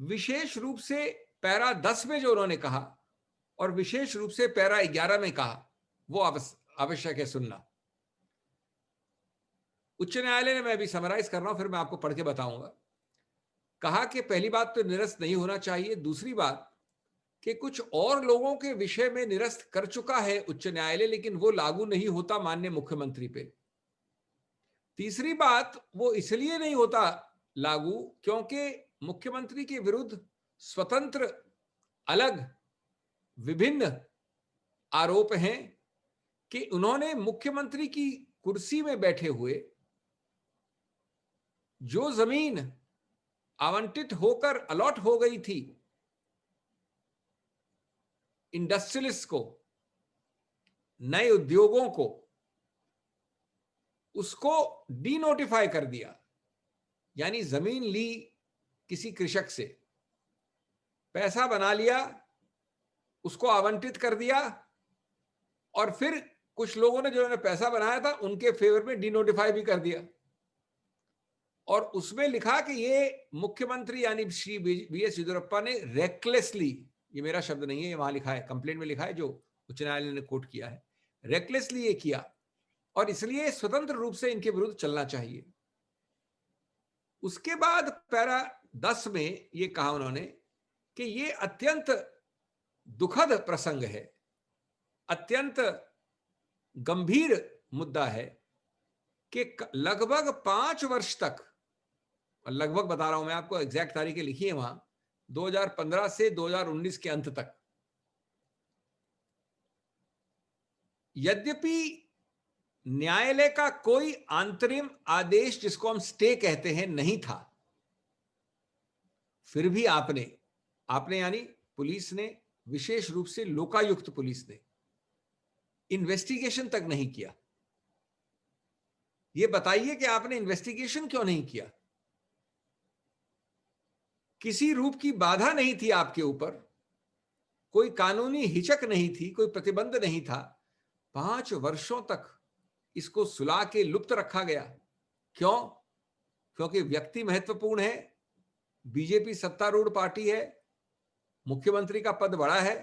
विशेष रूप से पैरा 10 में जो उन्होंने कहा और विशेष रूप से पैरा 11 में कहा, वो आवश्यक है सुनना। उच्च न्यायालय ने, मैं अभी समराइज कर रहा हूं, फिर मैं आपको पढ़ के बताऊंगा, कहा कि पहली बात तो निरस्त नहीं होना चाहिए। दूसरी बात कि कुछ और लोगों के विषय में निरस्त कर चुका है उच्च न्यायालय, लेकिन वो लागू नहीं होता माननीय मुख्यमंत्री पे। तीसरी बात, वो इसलिए नहीं होता लागू क्योंकि मुख्यमंत्री के विरुद्ध स्वतंत्र अलग विभिन्न आरोप हैं कि उन्होंने मुख्यमंत्री की कुर्सी में बैठे हुए जो जमीन आवंटित होकर अलॉट हो गई थी इंडस्ट्रियलिस्ट को, नए उद्योगों को, उसको डीनोटिफाई कर दिया। यानी जमीन ली किसी कृषक से, पैसा बना लिया, उसको आवंटित कर दिया, और फिर कुछ लोगों ने जिन्होंने पैसा बनाया था उनके फेवर में डीनोटिफाई भी कर दिया। और उसमें लिखा कि ये मुख्यमंत्री यानी श्री बीएस येदियुरप्पा ने रेकलेसली, ये मेरा शब्द नहीं है, ये वहां लिखा है, कंप्लेंट में लिखा है, जो उच्च न्यायालय ने कोट किया है, रेकलेसली ये किया और इसलिए स्वतंत्र रूप से इनके विरुद्ध चलना चाहिए। उसके बाद पैरा 10 में ये कहा उन्होंने कि ये अत्यंत दुखद प्रसंग है, अत्यंत गंभीर मुद्दा है कि लगभग 5 वर्ष तक, और लगभग बता रहा हूं मैं आपको, एग्जैक्ट तारीखें लिखी है वहां, 2015 से 2019 के अंत तक, यद्यपि न्यायालय का कोई अंतरिम आदेश, जिसको हम स्टे कहते हैं, नहीं था, फिर भी आपने यानी पुलिस ने, विशेष रूप से लोकायुक्त पुलिस ने इन्वेस्टिगेशन तक नहीं किया। यह बताइए कि आपने इन्वेस्टिगेशन क्यों नहीं किया? किसी रूप की बाधा नहीं थी आपके ऊपर, कोई कानूनी हिचक नहीं थी, कोई प्रतिबंध नहीं था। 5 वर्षों तक इसको सुला के लुप्त रखा गया। क्यों? क्योंकि व्यक्ति महत्वपूर्ण है, बीजेपी सत्तारूढ़ पार्टी है, मुख्यमंत्री का पद बड़ा है,